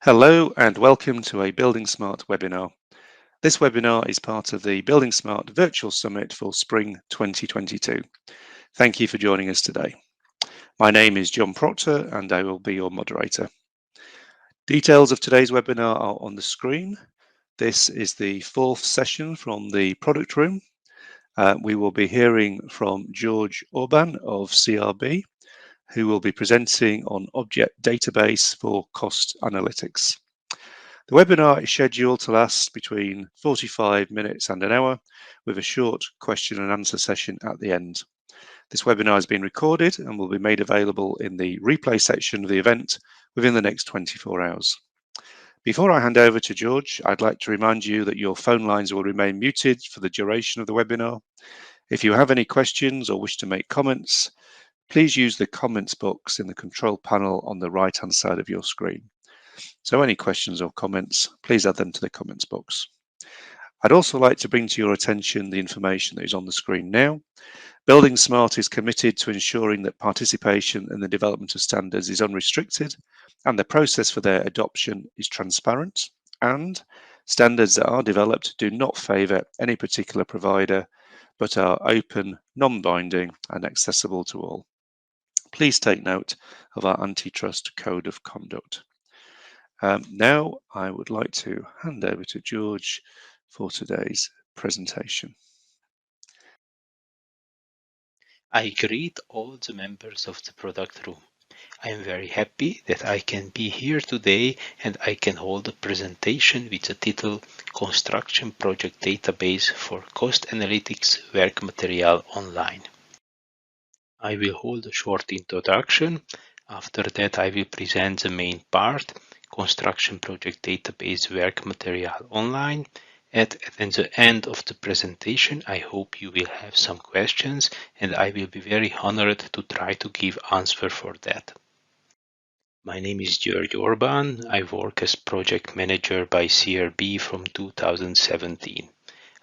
Hello and welcome to a buildingSMART webinar. This webinar is part of the buildingSMART Virtual Summit for Spring 2022. Thank you for joining us today. My name is John Proctor and I will be your moderator. Details of today's webinar are on the screen. This is the fourth session from the product room. We will be hearing from György Orbán of CRB, who will be presenting on object database for cost analytics. The webinar is scheduled to last between 45 minutes and an hour, with a short question and answer session at the end. This webinar has been recorded and will be made available in the replay section of the event within the next 24 hours. Before I hand over to György, I'd like to remind you that your phone lines will remain muted for the duration of the webinar. If you have any questions or wish to make comments, please use the comments box in the control panel on the right-hand side of your screen. So any questions or comments, please add them to the comments box. I'd also like to bring to your attention the information that is on the screen now. buildingSMART is committed to ensuring that participation in the development of standards is unrestricted and the process for their adoption is transparent, and standards that are developed do not favour any particular provider but are open, non-binding and accessible to all. Please take note of our antitrust code of conduct. Now I would like to hand over to György for today's presentation. I greet all the members of the product room. I am very happy that I can be here today and I can hold a presentation with the title Construction Project Database for Cost Analytics Work Material Online. I will hold a short introduction. After that, I will present the main part, Construction Project Database Work Material Online. At the end of the presentation, I hope you will have some questions and I will be very honored to try to give answer for that. My name is György Orbán. I work as project manager by CRB from 2017.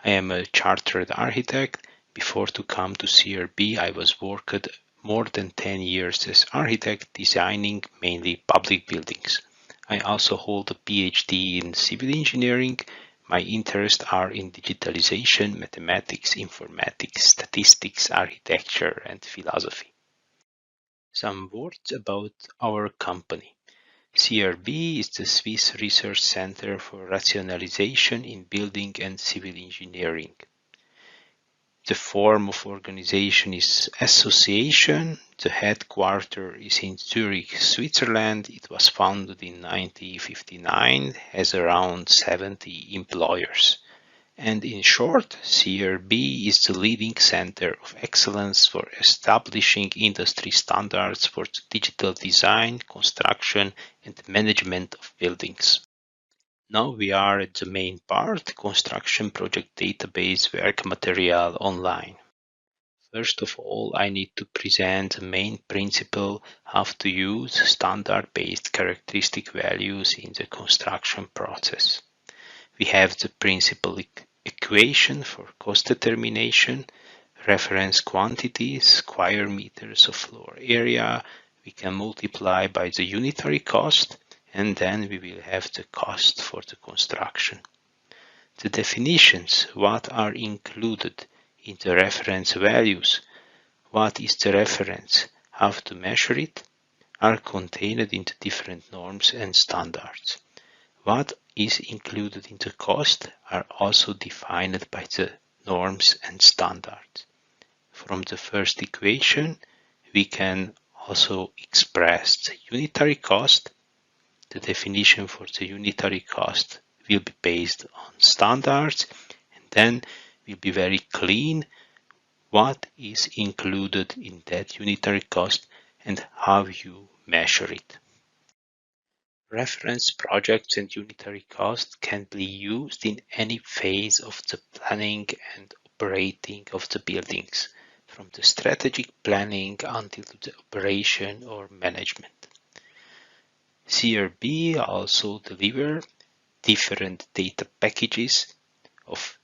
I am a chartered architect. Before to come to CRB, I was worked more than 10 years as architect designing mainly public buildings. I also hold a PhD in civil engineering. My interests are in digitalization, mathematics, informatics, statistics, architecture, and philosophy. Some words about our company. CRB is the Swiss Research Center for Rationalization in Building and Civil Engineering. The form of organization is association. The headquarters is in Zurich, Switzerland. It was founded in 1959, has around 70 employers. And in short, CRB is the leading center of excellence for establishing industry standards for digital design, construction, and management of buildings. Now we are at the main part, Construction Project Database Work Material Online. First of all, I need to present the main principle how to use standard-based characteristic values in the construction process. We have the principal equation for cost determination, reference quantities, square meters of floor area. We can multiply by the unitary cost, and then we will have the cost for the construction. The definitions, what are included in the reference values, what is the reference, how to measure it, are contained in the different norms and standards. What is included in the cost are also defined by the norms and standards. From the first equation, we can also express the unitary cost. The definition for the unitary cost will be based on standards, and then will be very clean what is included in that unitary cost and how you measure it. Reference projects and unitary cost can be used in any phase of the planning and operating of the buildings, from the strategic planning until the operation or management. CRB also delivers different data packages of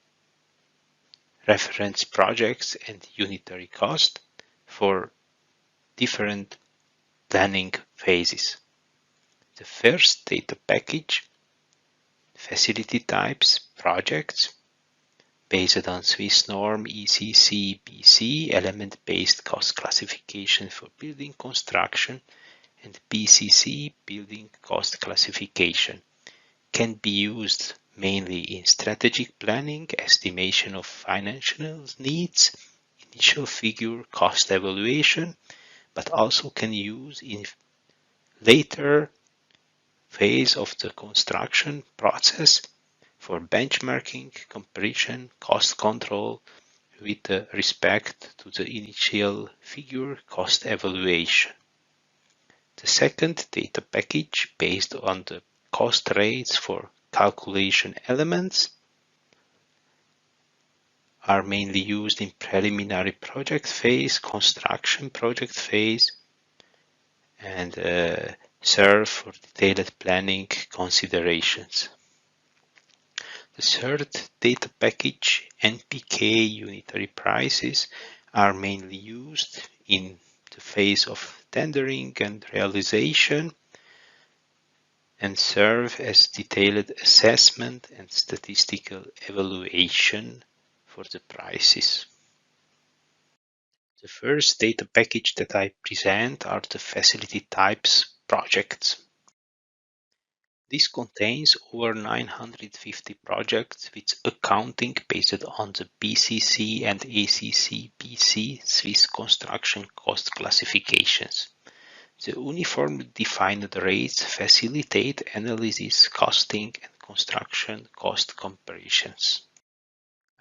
reference projects and unitary cost for different planning phases. The first data package, facility types, projects, based on Swiss norm ECC BC, element-based cost classification for building construction, and BCC, building cost classification, can be used mainly in strategic planning, estimation of financial needs, initial figure cost evaluation, but also can use in later phase of the construction process for benchmarking, comparison, cost control with respect to the initial figure cost evaluation. The second data package, based on the cost rates for calculation elements, are mainly used in preliminary project phase, construction project phase, and serve for detailed planning considerations. The third data package, NPK unitary prices, are mainly used in the phase of tendering and realization and serve as detailed assessment and statistical evaluation for the prices. The first data package that I present are the facility types projects. This contains over 950 projects with accounting based on the BCC and ACC BC Swiss construction cost classifications. The uniformly defined rates facilitate analysis, costing, and construction cost comparisons.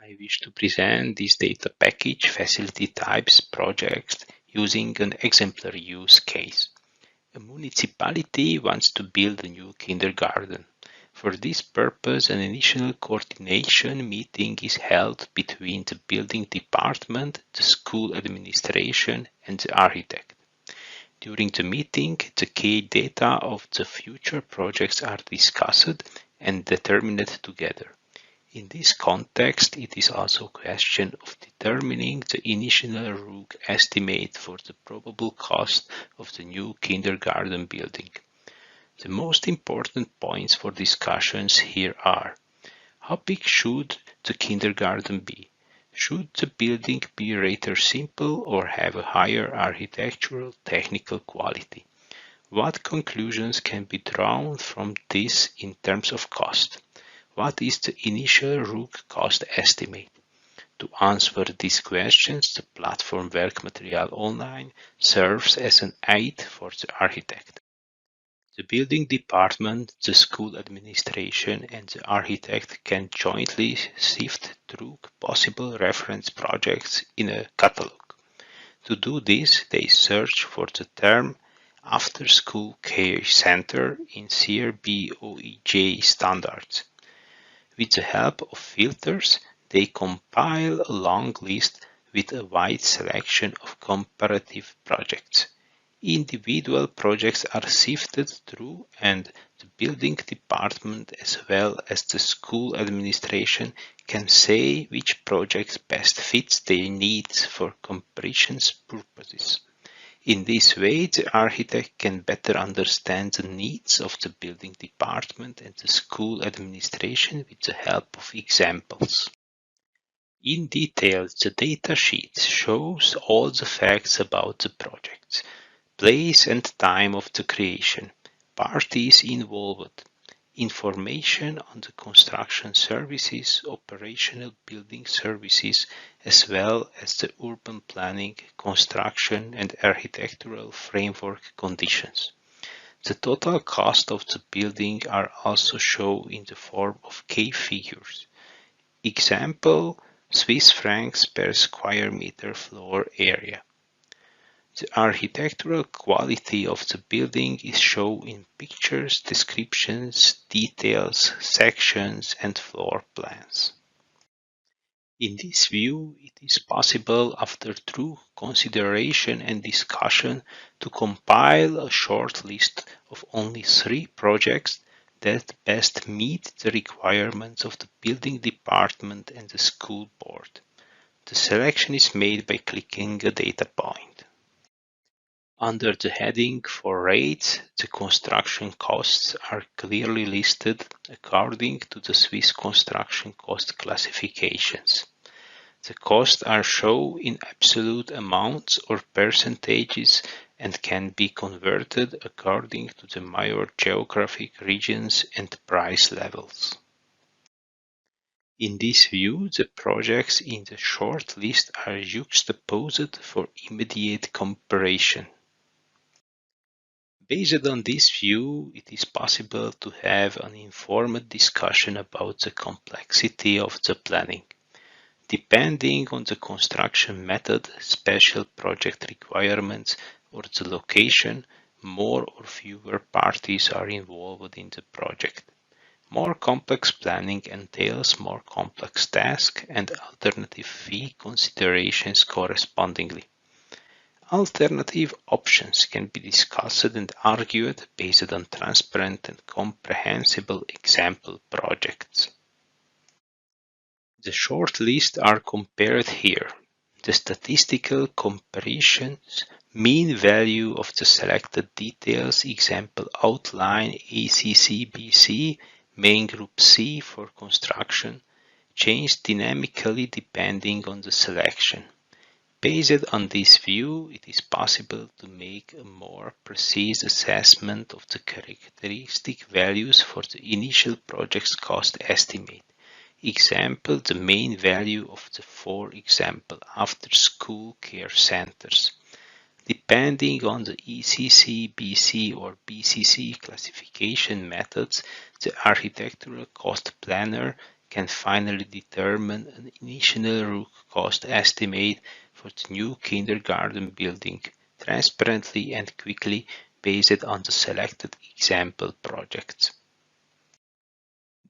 I wish to present this data package facility types project using an exemplary use case. A municipality wants to build a new kindergarten. For this purpose, an initial coordination meeting is held between the building department, the school administration, and the architect. During the meeting, the key data of the future projects are discussed and determined together. In this context, it is also a question of determining the initial RUG estimate for the probable cost of the new kindergarten building. The most important points for discussions here are: how big should the kindergarten be? Should the building be rather simple or have a higher architectural technical quality? What conclusions can be drawn from this in terms of cost? What is the initial RUG cost estimate? To answer these questions, the platform Work Material Online serves as an aid for the architect. The building department, the school administration, and the architect can jointly sift through possible reference projects in a catalog. To do this, they search for the term After School Care Center in CRB-OEJ standards. With the help of filters, they compile a long list with a wide selection of comparative projects. Individual projects are sifted through, and the building department as well as the school administration can say which project best fits their needs for comparison purposes. In this way, the architect can better understand the needs of the building department and the school administration with the help of examples. In detail, the datasheet shows all the facts about the projects, place and time of the creation, parties involved, information on the construction services, operational building services, as well as the urban planning, construction, and architectural framework conditions. The total cost of the building are also shown in the form of key figures. Example, Swiss francs per square meter floor area. The architectural quality of the building is shown in pictures, descriptions, details, sections, and floor plans. In this view, it is possible, after true consideration and discussion, to compile a short list of only 3 projects that best meet the requirements of the building department and the school board. The selection is made by clicking a data point. Under the heading for rates, the construction costs are clearly listed according to the Swiss construction cost classifications. The costs are shown in absolute amounts or percentages and can be converted according to the major geographic regions and price levels. In this view, the projects in the short list are juxtaposed for immediate comparison. Based on this view, it is possible to have an informed discussion about the complexity of the planning. Depending on the construction method, special project requirements, or the location, more or fewer parties are involved in the project. More complex planning entails more complex tasks and alternative fee considerations correspondingly. Alternative options can be discussed and argued based on transparent and comprehensible example projects. The short lists are compared here. The statistical comparisons mean value of the selected details example outline ACC-BC main group C for construction change dynamically depending on the selection. Based on this view, it is possible to make a more precise assessment of the characteristic values for the initial project's cost estimate. Example, the main value of the 4 example after-school care centers. Depending on the ECC, BC or BCC classification methods, the architectural cost planner can finally determine an initial root cost estimate for the new kindergarten building transparently and quickly based on the selected example projects.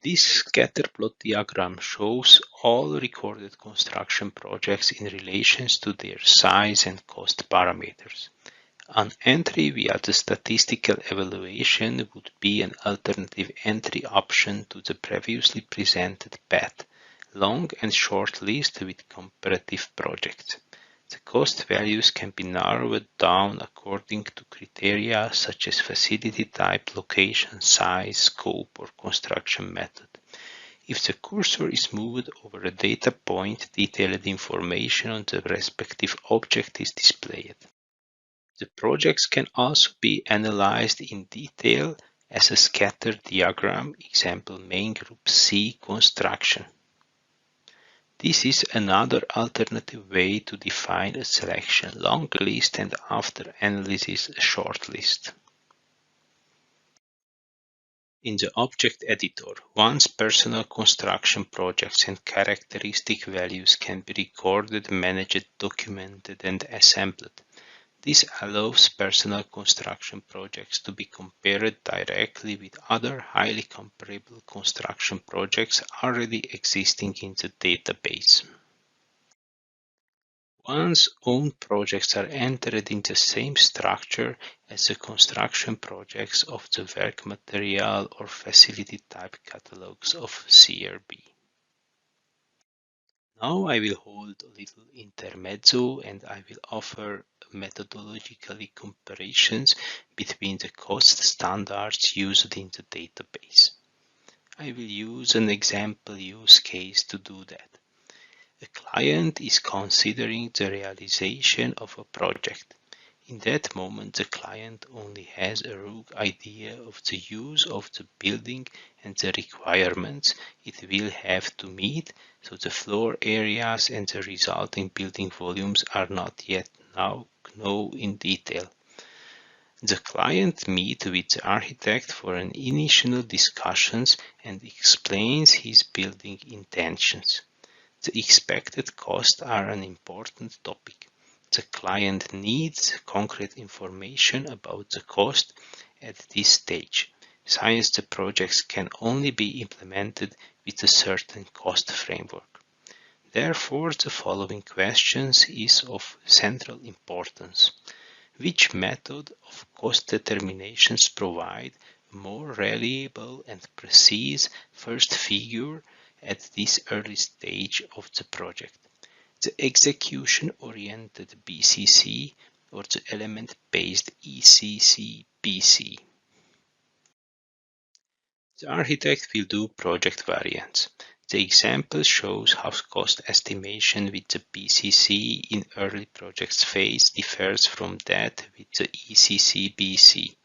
This scatterplot diagram shows all recorded construction projects in relation to their size and cost parameters. An entry via the statistical evaluation would be an alternative entry option to the previously presented path, long and short list with comparative projects. The cost values can be narrowed down according to criteria such as facility type, location, size, scope, or construction method. If the cursor is moved over a data point, detailed information on the respective object is displayed. The projects can also be analyzed in detail as a scatter diagram, example main group C construction. This is another alternative way to define a selection long list and after analysis a short list. In the object editor, one's personal construction projects and characteristic values can be recorded, managed, documented, and assembled. This allows personal construction projects to be compared directly with other highly comparable construction projects already existing in the database. One's own projects are entered in the same structure as the construction projects of the work material or facility type catalogs of CRB. Now I will hold a little intermezzo and I will offer methodologically comparisons between the cost standards used in the database. I will use an example use case to do that. A client is considering the realization of a project. In that moment, the client only has a rough idea of the use of the building and the requirements it will have to meet, so the floor areas and the resulting building volumes are not yet known in detail. The client meets with the architect for an initial discussions and explains his building intentions. The expected costs are an important topic. The client needs concrete information about the cost at this stage, since the projects can only be implemented with a certain cost framework. Therefore, the following questions is of central importance. Which method of cost determinations provide a more reliable and precise first figure at this early stage of the project? The execution-oriented BCC or the element-based ECC-BC. The architect will do project variants. The example shows how cost estimation with the BCC in early projects phase differs from that with the ECC-BC.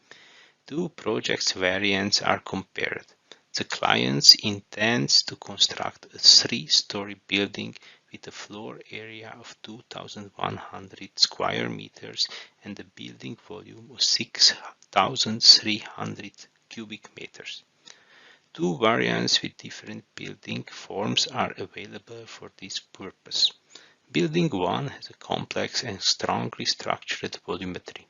Two projects variants are compared. The client intends to construct a 3-story building with a floor area of 2,100 square meters and a building volume of 6,300 cubic meters. Two variants with different building forms are available for this purpose. Building 1 has a complex and strongly structured volumetry.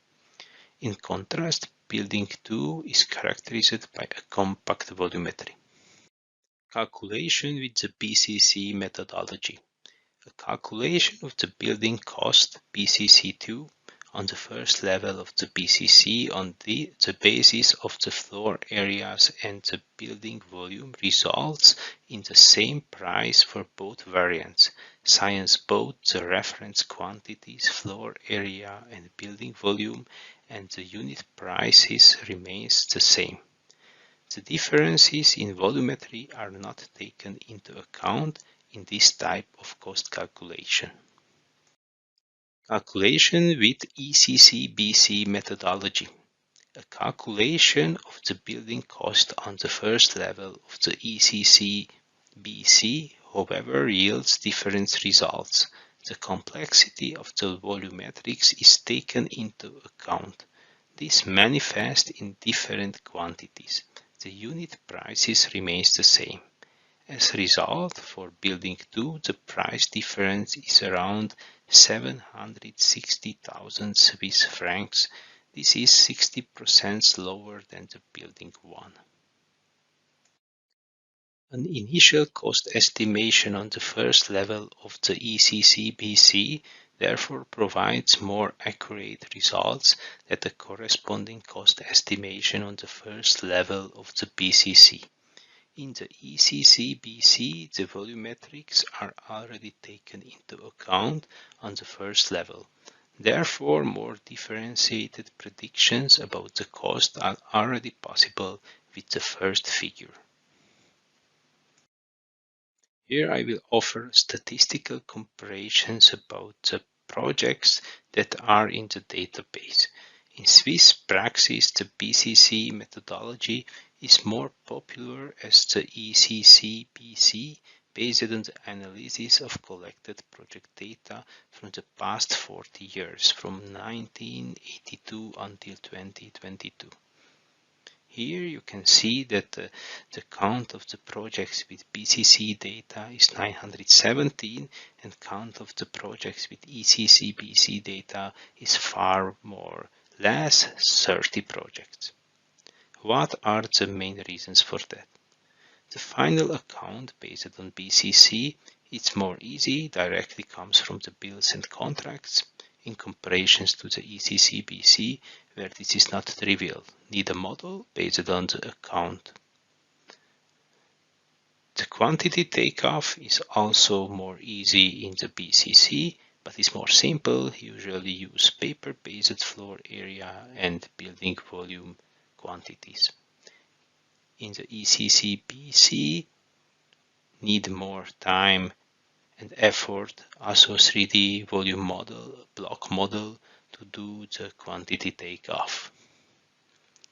In contrast, Building 2 is characterized by a compact volumetry. Calculation with the BCC methodology. A calculation of the building cost BCC2 on the first level of the BCC on the basis of the floor areas and the building volume results in the same price for both variants, since both the reference quantities floor area and building volume and the unit prices remains the same. The differences in volumetry are not taken into account in this type of cost calculation. Calculation with ECC-BC methodology. A calculation of the building cost on the first level of the ECC-BC, however, yields different results. The complexity of the volumetrics is taken into account. This manifests in different quantities. The unit prices remains the same. As a result, for Building 2, the price difference is around 760,000 Swiss francs. This is 60% lower than the Building 1. An initial cost estimation on the first level of the ECC-BC therefore provides more accurate results than the corresponding cost estimation on the first level of the BCC. In the ECC-BC, the volumetrics are already taken into account on the first level. Therefore, more differentiated predictions about the cost are already possible with the first figure. Here I will offer statistical comparisons about the projects that are in the database. In Swiss praxis, the BCC methodology is more popular as the ECC-BC based on the analysis of collected project data from the past 40 years, from 1982 until 2022. Here you can see that the count of the projects with BCC data is 917 and count of the projects with ECC-BC data is far more, less 30 projects. What are the main reasons for that? The final account based on BCC is more easy, directly comes from the bills and contracts, in comparison to the ECC-BC, where this is not trivial, need a model based on the account. The quantity takeoff is also more easy in the BCC, but is more simple, usually use paper-based floor area and building volume quantities. In the ECC-BC, need more time and effort, also 3D volume model, block model to do the quantity takeoff.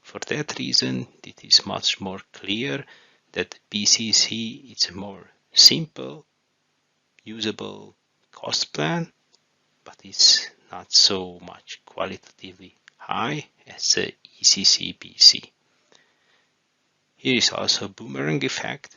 For that reason, it is much more clear that BCC is a more simple, usable cost plan, but it's not so much qualitatively high as the ECC-BC. Here is also a boomerang effect.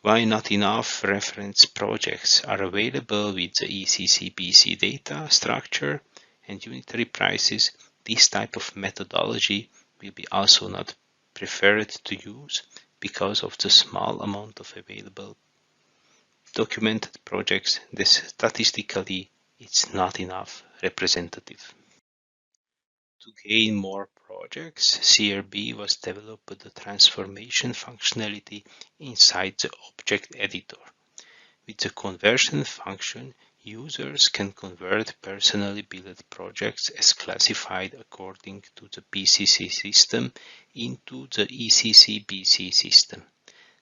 Why not enough reference projects are available with the ECC-BC data structure and unitary prices, this type of methodology will be also not preferred to use because of the small amount of available documented projects. Statistically, it's not enough representative. To gain more projects, CRB was developed the transformation functionality inside the object editor. With the conversion function, Users can convert personally built projects as classified according to the BCC system into the ECC-BC system.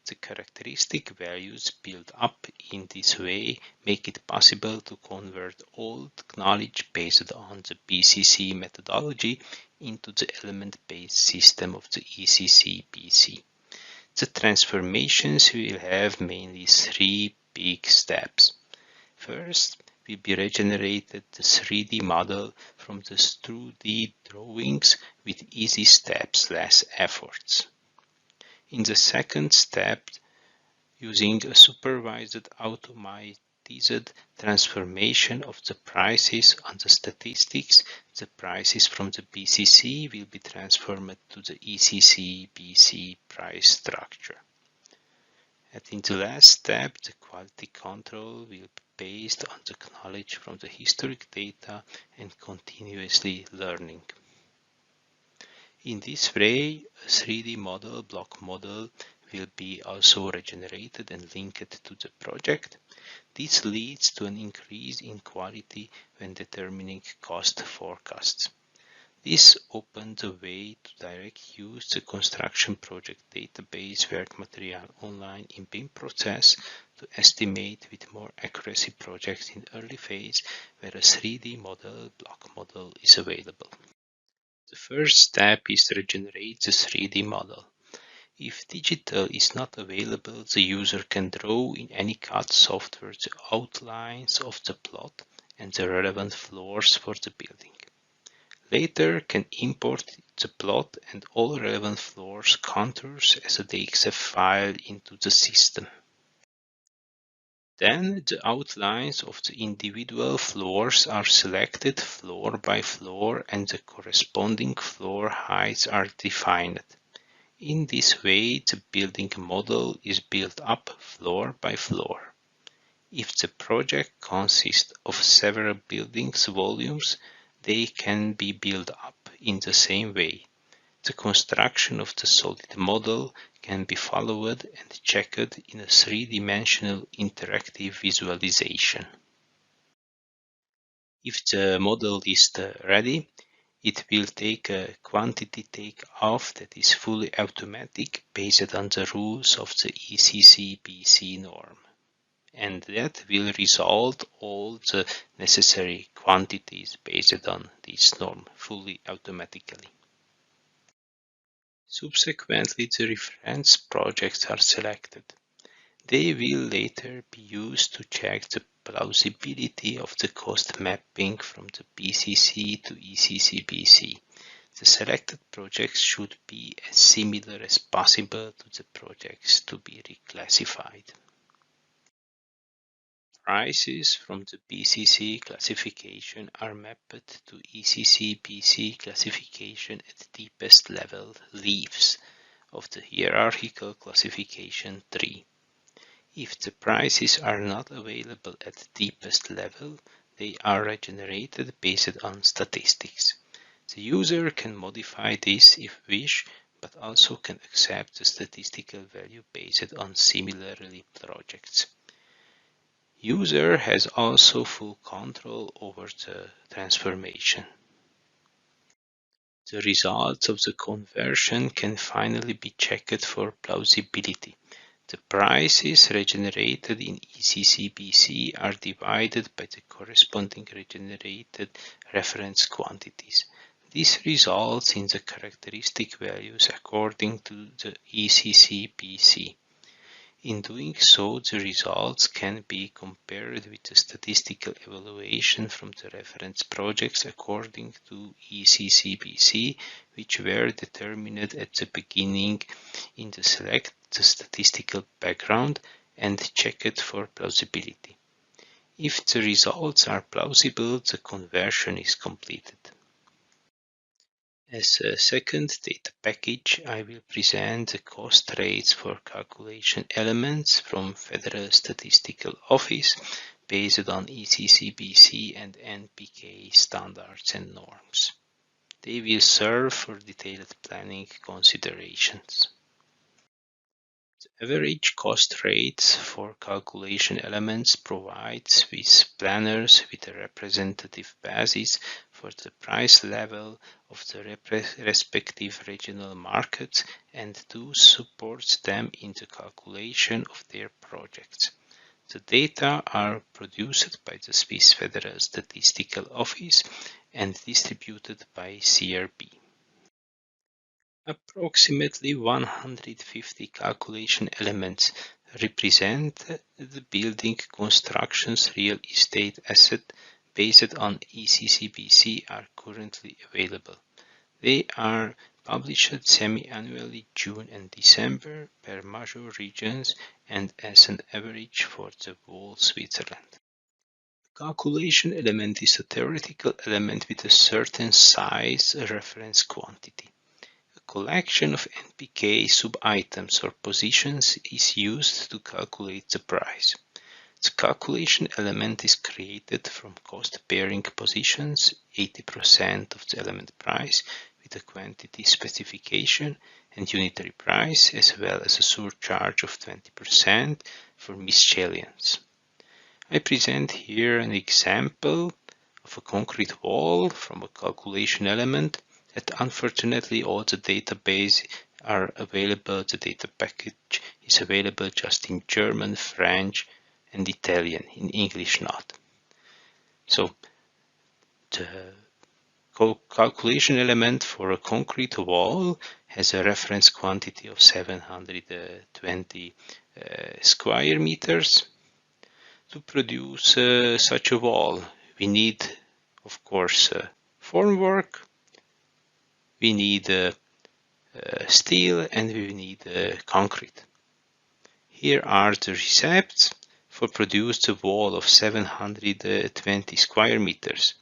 The characteristic values built up in this way make it possible to convert old knowledge based on the BCC methodology into the element-based system of the ECC-BC. The transformations will have mainly three big steps. First, will be regenerated the 3D model from the 2D drawings with easy steps, less efforts. In the second step, using a supervised automated transformation of the prices on the statistics, the prices from the BCC will be transformed to the ECC-BC price structure. And in the last step, the quality control will be based on the knowledge from the historic data and continuously learning. In this way, a 3D model, block model, will be also regenerated and linked to the project. This leads to an increase in quality when determining cost forecasts. This opens a way to direct use the construction project database work material online in BIM process to estimate with more accuracy projects in early phase where a 3D model, block model is available. The first step is to regenerate the 3D model. If digital is not available, the user can draw in any CAD software the outlines of the plot and the relevant floors for the building. Later can import the plot and all relevant floors contours as a DXF file into the system. Then the outlines of the individual floors are selected floor by floor and the corresponding floor heights are defined. In this way, the building model is built up floor by floor. If the project consists of several buildings volumes, they can be built up in the same way. The construction of the solid model can be followed and checked in a three-dimensional interactive visualization. If the model is ready, it will take a quantity takeoff that is fully automatic based on the rules of the ECC-BC norm. And that will result all the necessary quantities based on this norm fully automatically. Subsequently, the reference projects are selected. They will later be used to check the plausibility of the cost mapping from the BCC to ECC-BC. The selected projects should be as similar as possible to the projects to be reclassified. Prices from the BCC classification are mapped to ECC-BC classification at deepest level leaves of the hierarchical classification tree. If the prices are not available at deepest level, they are regenerated based on statistics. The user can modify this if wish, but also can accept the statistical value based on similarly projects. User has also full control over the transformation. The results of the conversion can finally be checked for plausibility. The prices regenerated in ECC-BC are divided by the corresponding regenerated reference quantities. This results in the characteristic values according to the ECC-BC. In doing so, the results can be compared with the statistical evaluation from the reference projects according to ECC-BC, which were determined at the beginning in the select the statistical background and checked for plausibility. If the results are plausible, the conversion is completed. As a second data package, I will present the cost rates for calculation elements from Federal Statistical Office based on ECC-BC and NPK standards and norms. They will serve for detailed planning considerations. Average cost rates for calculation elements provide Swiss planners with a representative basis for the price level of the respective regional markets and thus supports them in the calculation of their projects. The data are produced by the Swiss Federal Statistical Office and distributed by CRB. Approximately 150 calculation elements represent the building construction's real estate asset based on ECCBC are currently available. They are published semi-annually June and December per major regions and as an average for the whole Switzerland. Calculation element is a theoretical element with a certain size reference quantity. A collection of NPK sub-items or positions is used to calculate the price. The calculation element is created from cost-bearing positions, 80% of the element price, with a quantity specification and unitary price, as well as a surcharge of 20% for miscellaneous. I present here an example of a concrete wall from a calculation element that unfortunately all the database are available. The data package is available just in German, French, and Italian, in English not. So the calculation element for a concrete wall has a reference quantity of 720 square meters. To produce such a wall, we need, of course, formwork, we need steel, and we need concrete. Here are the recepts for produce a wall of 720 square meters,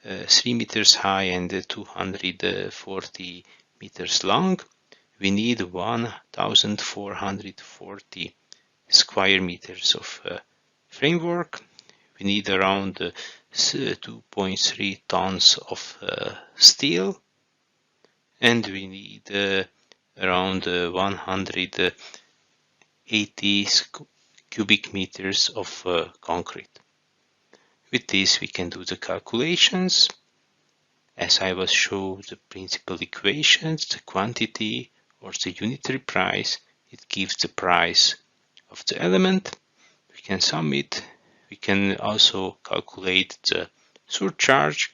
3 meters high and 240 meters long. We need 1,440 square meters of framework. We need around 2.3 tons of steel, and we need around 180 cubic meters of concrete. With this we can do the calculations. As I was shown the principal equations, the quantity or the unitary price, it gives the price of the element. We can sum it. We can also calculate the surcharge.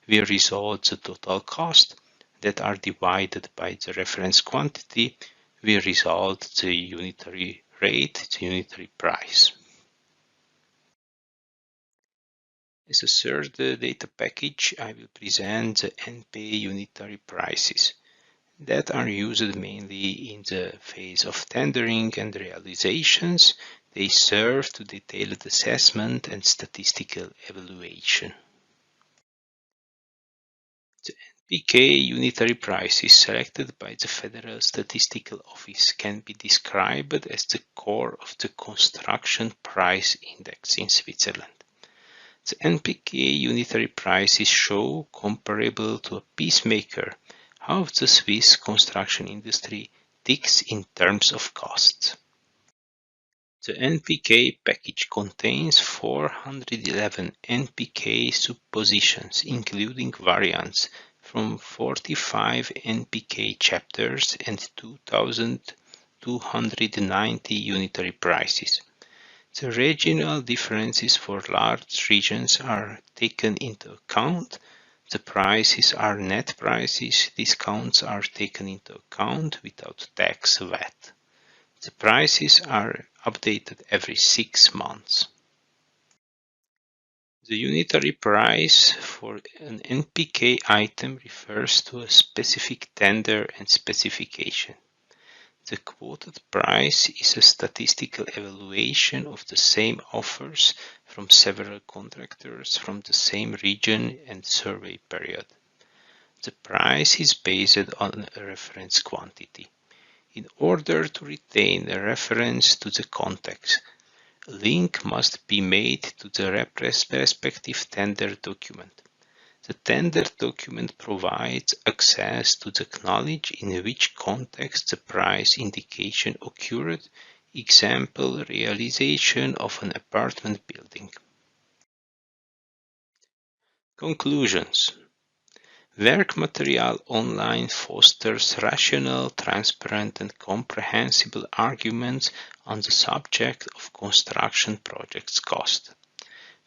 We result the total cost that are divided by the reference quantity. We result the unitary rate, the unitary price. As a third data package, I will present the NPA unitary prices that are used mainly in the phase of tendering and realizations. They serve to detailed assessment and statistical evaluation. The NPK unitary prices selected by the Federal Statistical Office can be described as the core of the construction price index in Switzerland. The NPK unitary prices show, comparable to a peacemaker, how the Swiss construction industry ticks in terms of costs. The NPK package contains 411 NPK subpositions, including variants from 45 NPK chapters and 2,290 unitary prices. The regional differences for large regions are taken into account. The prices are net prices. Discounts are taken into account without tax VAT. The prices are updated every 6 months. The unitary price for an NPK item refers to a specific tender and specification. The quoted price is a statistical evaluation of the same offers from several contractors from the same region and survey period. The price is based on a reference quantity. In order to retain a reference to the context, a link must be made to the respective tender document. The tender document provides access to the knowledge in which context the price indication occurred example realization of an apartment building. Conclusions. Work material online fosters rational, transparent and comprehensible arguments on the subject of construction projects cost.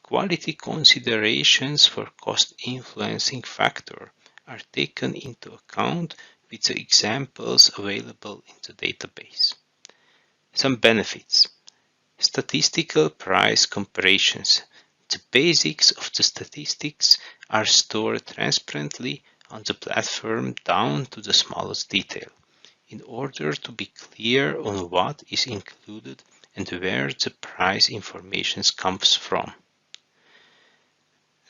Quality considerations for cost influencing factor are taken into account with the examples available in the database. Some benefits. Statistical price comparisons. The basics of the statistics are stored transparently on the platform down to the smallest detail, in order to be clear on what is included and where the price information comes from.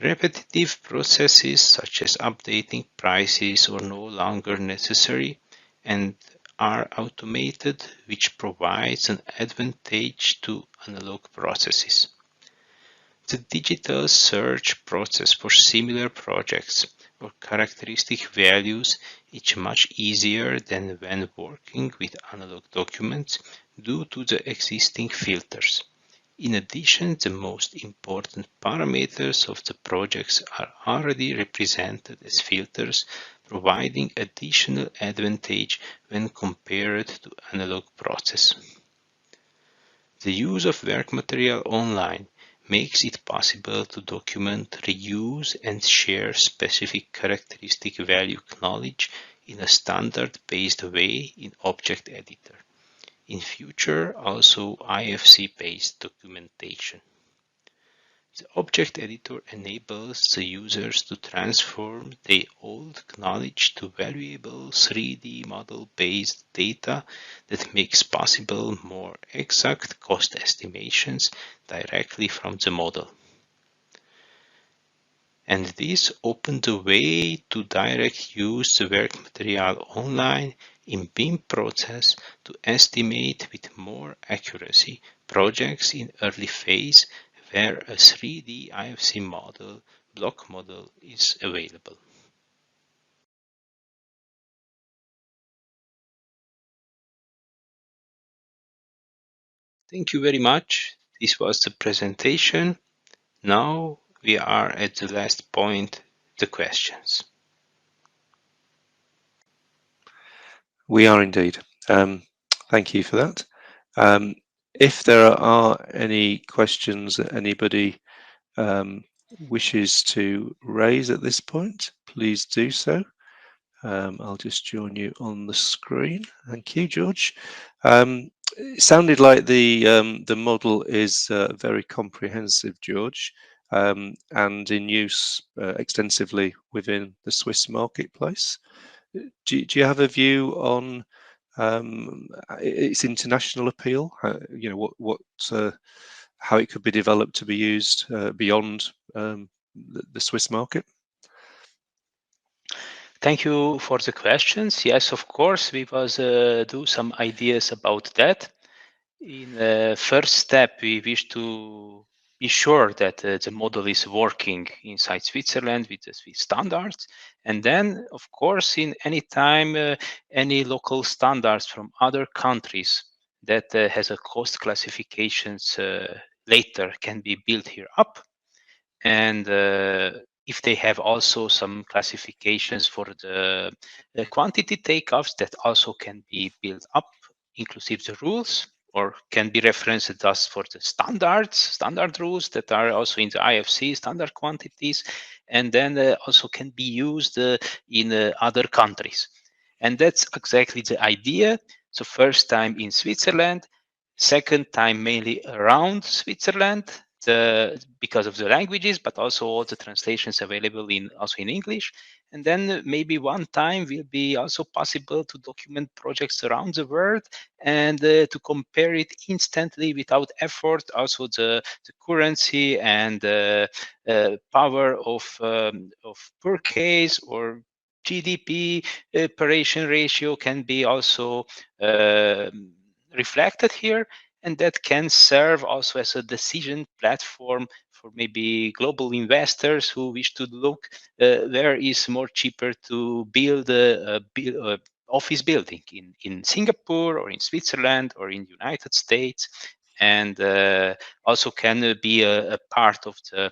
Repetitive processes such as updating prices are no longer necessary and are automated, which provides an advantage to analog processes. The digital search process for similar projects or characteristic values is much easier than when working with analog documents due to the existing filters. In addition, the most important parameters of the projects are already represented as filters, providing additional advantage when compared to analog process. The use of work material online makes it possible to document, reuse, and share specific characteristic value knowledge in a standard-based way in Object Editor. In future, also IFC-based documentation. The Object Editor enables the users to transform their old knowledge to valuable 3D model-based data that makes possible more exact cost estimations directly from the model. And this opened the way to direct use the work material online in BIM process to estimate with more accuracy projects in early phase where a 3D IFC model, block model is available. Thank you very much. This was the presentation. Now we are at the last point, the questions. We are indeed. Thank you for that. If there are any questions that anybody wishes to raise at this point, please do so. I'll just join you on the screen. Thank you, George. It sounded like the model is very comprehensive, George, and in use extensively within the Swiss marketplace. Do you have a view on its international appeal? You know how it could be developed to be used beyond the Swiss market? Thank you for the questions. Yes, of course, we was do some ideas about that. In the first step, we wish to be sure that the model is working inside Switzerland with the Swiss standards. And then, of course, in any time, any local standards from other countries that has a cost classifications later can be built here up. And if they have also some classifications for the quantity takeoffs that also can be built up, inclusive the rules, or can be referenced thus for the standard rules that are also in the IFC standard quantities, and then also can be used in other countries. And that's exactly the idea. So first time in Switzerland, second time mainly around Switzerland, because of the languages, but also all the translations available also in English. And then maybe one time will be also possible to document projects around the world and to compare it instantly without effort. Also the currency and power of per case or GDP operation ratio can be also reflected here, and that can serve also as a decision platform maybe global investors who wish to look where is more cheaper to build a office building in Singapore or in Switzerland or in United States, and also can be a part of the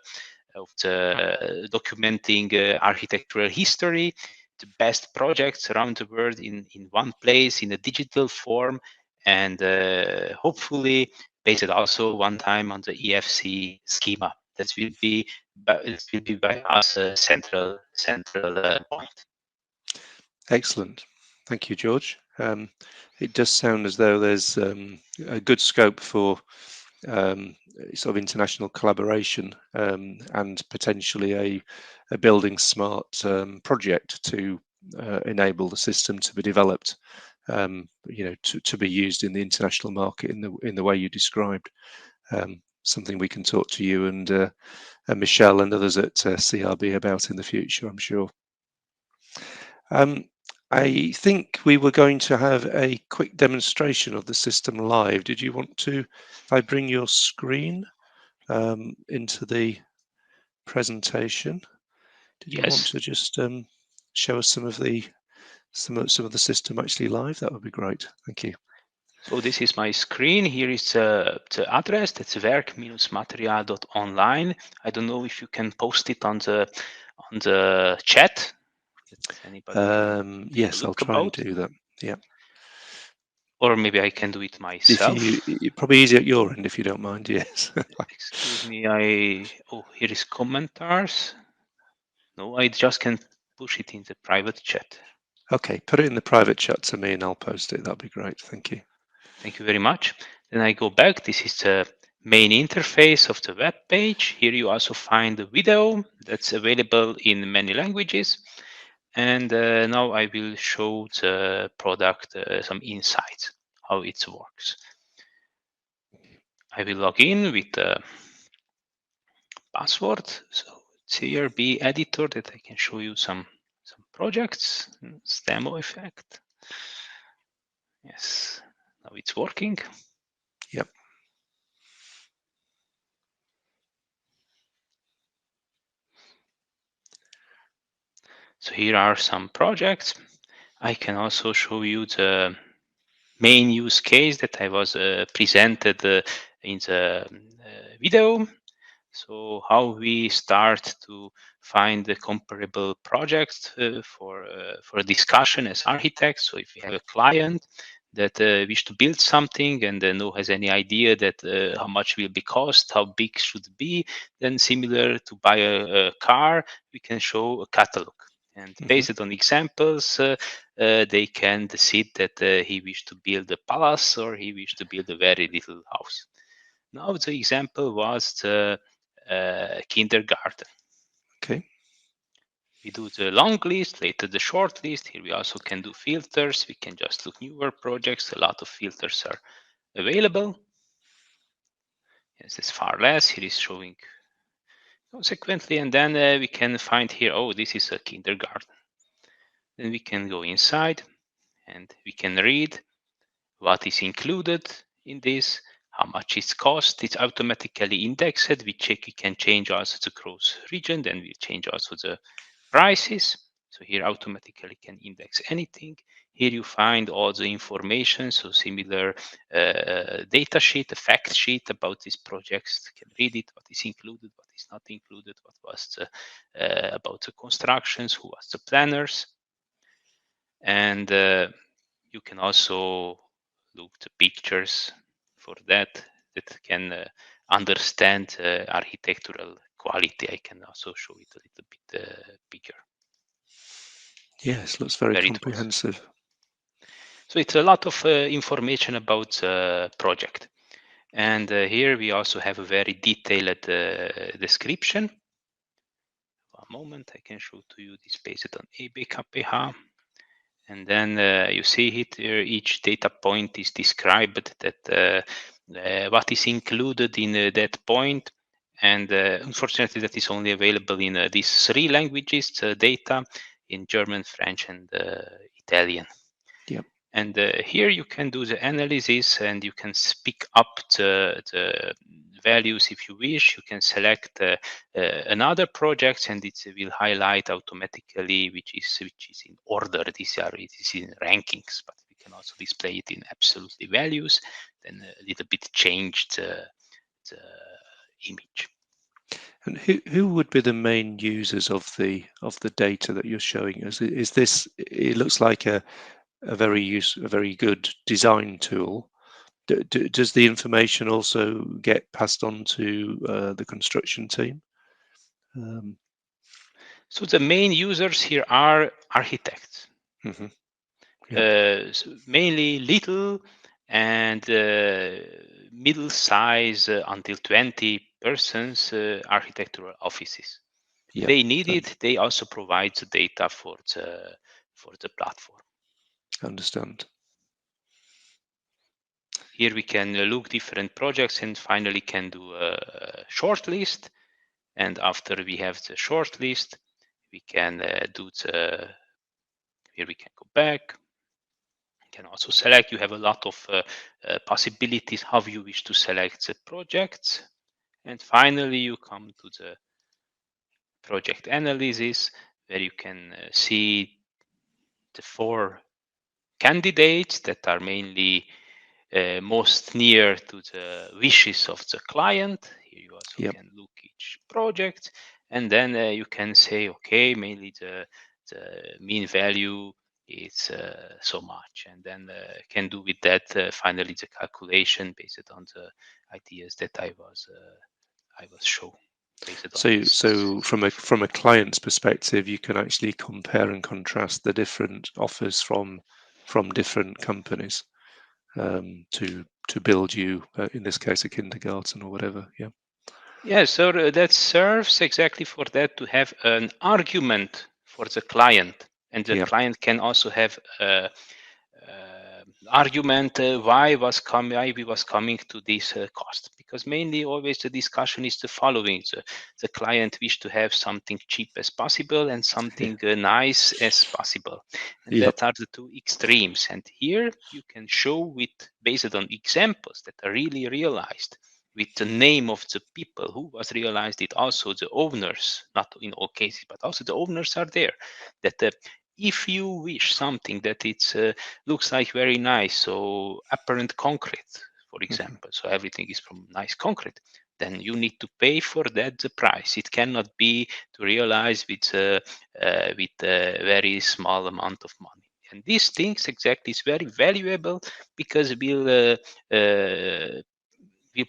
documenting architectural history, the best projects around the world in one place in a digital form, and hopefully based also one time on the EFC schema. That will be by us a central point. Excellent. Thank you, George. It does sound as though there's a good scope for sort of international collaboration and potentially a buildingSMART project to enable the system to be developed, to be used in the international market in the way you described. Something we can talk to you and Michelle and others at CRB about in the future, I'm sure. I think we were going to have a quick demonstration of the system live. Did you want to, if I bring your screen into the presentation, did you want to just show us some of the system actually live? That would be great. Thank you. So this is my screen. Here is the address. That's werk-material.online. I don't know if you can post it on the chat. Yes, I'll try and do that. Yeah. Or maybe I can do it myself. Probably easier at your end if you don't mind. Yes. Excuse me. Here is commentars. No, I just can push it in the private chat. Okay, put it in the private chat to me and I'll post it. That'd be great. Thank you. Thank you very much. Then I go back. This is the main interface of the web page. Here you also find the video that's available in many languages. And now I will show the product some insights, how it works. I will log in with the password. So CRB editor that I can show you some projects, demo effect. Yes, now it's working. Yep. So here are some projects. I can also show you the main use case that I was presented in the video. So how we start to find the comparable projects for a discussion as architects. So if we have a client that wish to build something and no has any idea that how much will be cost, how big should it be, then similar to buy a car, we can show a catalog. And based on examples, they can decide that he wished to build a palace or he wished to build a very little house. Now the example was the kindergarten. Okay. We do the long list, later the short list. Here we also can do filters. We can just look newer projects. A lot of filters are available. Yes, it's far less. Here is showing consequently. And then we can find here, oh, this is a kindergarten. Then we can go inside and we can read what is included in this, how much it costs. It's automatically indexed. We can change also the gross region, then we change also the prices. So here automatically can index anything. Here you find all the information, so similar data sheet, a fact sheet about these projects. You can read it, what is included, what is not included, what was about the constructions, who was the planners. And you can also look the pictures for that can understand architectural quality. I can also show it a little bit bigger. Yes, looks very comprehensive. So it's a lot of information about the project. And here we also have a very detailed description. One moment, I can show to you this based on ABKPH. And then you see it here, each data point is described that what is included in that point. And unfortunately, that is only available in these 3 languages, data in German, French, and Italian. Yep. And here you can do the analysis and you can pick up the values. If you wish, you can select another project, and it will highlight automatically which is in order. It is in rankings, but we can also display it in absolutely values. Then a little bit change the image. And who would be the main users of the data that you're showing us? Is this? It looks like a very good design tool. Does the information also get passed on to the construction team? So the main users here are architects. Mm-hmm. So mainly little and middle size until 20 persons architectural offices. If they need it, they also provide the data for the platform. Understand. Here we can look different projects and finally can do a short list. And after we have the short list, we can do here we can go back. You can also select, you have a lot of possibilities how you wish to select the projects. And finally, you come to the project analysis, where you can see the 4 candidates that are mainly most near to the wishes of the client. Here you also can look each project, and then you can say, okay, mainly the mean value is so much, and then can do with that finally the calculation based on the ideas that I was shown. So from a client's perspective, you can actually compare and contrast the different offers from different companies to build you, in this case, a kindergarten or whatever. Yeah. Yeah, so that serves exactly for that, to have an argument for the client, and the client can also have argument why we was coming to this cost, because mainly always the discussion is the following: the client wish to have something cheap as possible and something nice as possible, and that are the 2 extremes. And here you can show based on examples that are really realized, with the name of the people who was realized it, also the owners, not in all cases, but also the owners are there, that if you wish something that it's looks like very nice, so apparent concrete, for example, so everything is from nice concrete, then you need to pay for that the price. It cannot be to realize with a very small amount of money. And these things exactly is very valuable, because we'll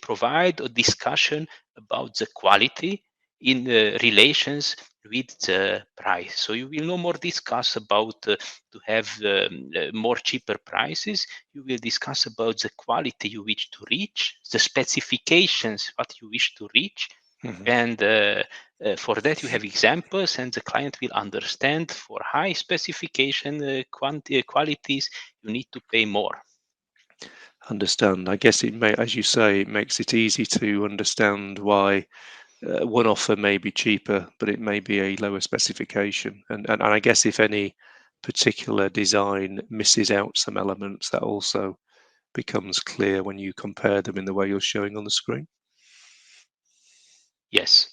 provide a discussion about the quality in relations with the price. So you will no more discuss about to have more cheaper prices. You will discuss about the quality you wish to reach, the specifications what you wish to reach, and for that you have examples, and the client will understand for high specification qualities you need to pay more. Understand. I guess it may, as you say, it makes it easy to understand why one offer may be cheaper, but it may be a lower specification. And I guess if any particular design misses out some elements, that also becomes clear when you compare them in the way you're showing on the screen. Yes.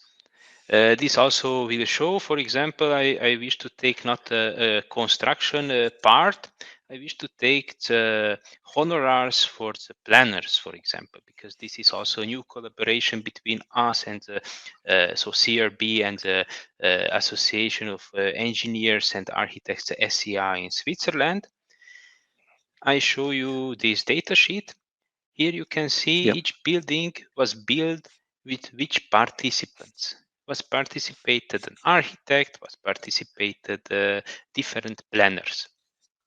This also will show, for example, I wish to take not a construction part, I wish to take the honorars for the planners, for example, because this is also a new collaboration between us and so CRB and the Association of Engineers and Architects, the SCI in Switzerland. I show you this data sheet. Here you can see each building was built with which participants. Was participated an architect, was participated different planners.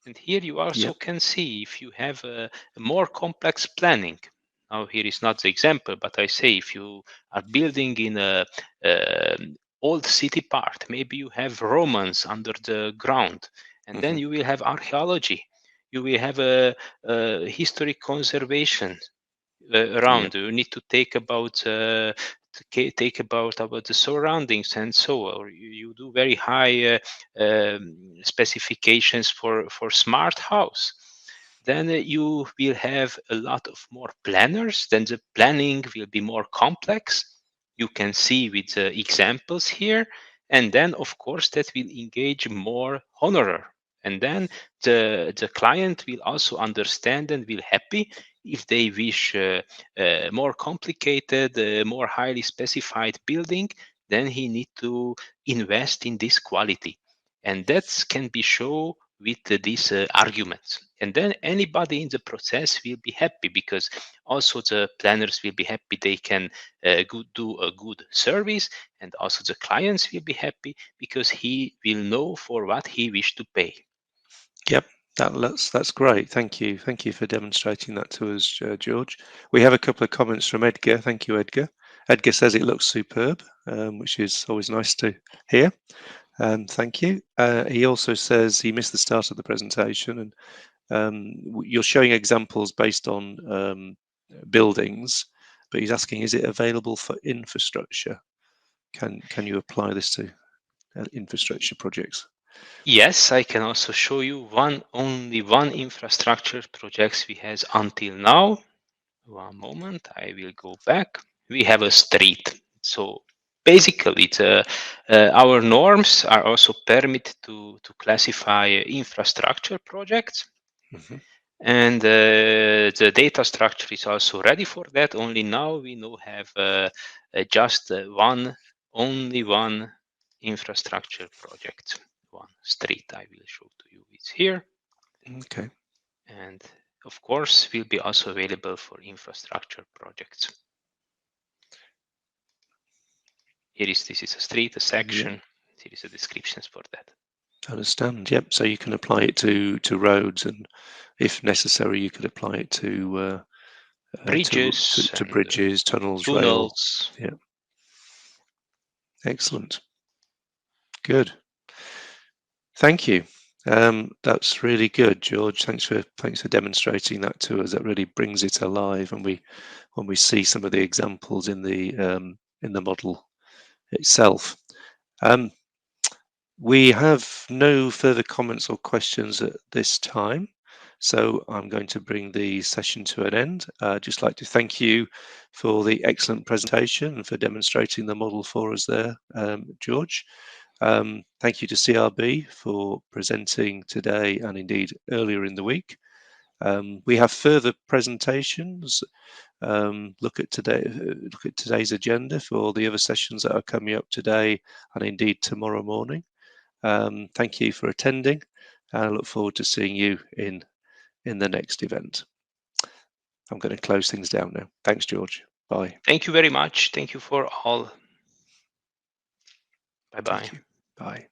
And here you also can see if you have a more complex planning. Now here is not the example, but I say if you are building in a old city part, maybe you have Romans under the ground, and then you will have archaeology. You will have a historic conservation around. You need to take about about the surroundings and so on. Or you do very high specifications for smart house. then you will have a lot of more planners. Then the planning will be more complex. You can see with the examples here. And then, of course, that will engage more honorer. And then the client will also understand and will happy if they wish more complicated, more highly specified building, then he need to invest in this quality. And that can be shown with these arguments. And then anybody in the process will be happy because also the planners will be happy they can do a good service, and also the clients will be happy because he will know for what he wish to pay. Yep, that's great. Thank you for demonstrating that to us, George. We have a couple of comments from Edgar. Thank you, Edgar. Edgar says it looks superb, which is always nice to hear. Thank you. He also says he missed the start of the presentation, and you're showing examples based on buildings, but he's asking, is it available for infrastructure? Can you apply this to infrastructure projects? Yes, I can also show you only one infrastructure projects we has until now. One moment, I will go back. We have a street. So basically, our norms are also permit to classify infrastructure projects. Mm-hmm. And the data structure is also ready for that. Only now we now have just only one infrastructure project, one street. I will show to you. It's here. Okay. And of course, will be also available for infrastructure projects. This is a street, a section. Yep. Here is the descriptions for that. I understand. Yep. So you can apply it to roads, and if necessary, you could apply it to bridges, to bridges, tunnels, tunnels. Rail. Yeah. Excellent. Good. Thank you. That's really good, George. Thanks for demonstrating that to us. That really brings it alive, and when we see some of the examples in the model itself. We have no further comments or questions at this time, so I'm going to bring the session to an end. I'd just like to thank you for the excellent presentation and for demonstrating the model for us there, George. Thank you to CRB for presenting today and indeed earlier in the week. We have further presentations. Look at today's agenda for the other sessions that are coming up today and indeed tomorrow morning. Thank you for attending, and I look forward to seeing you in the next event. I'm going to close things down now. Thanks, George. Bye. Thank you very much. Thank you for all. Bye-bye. Bye.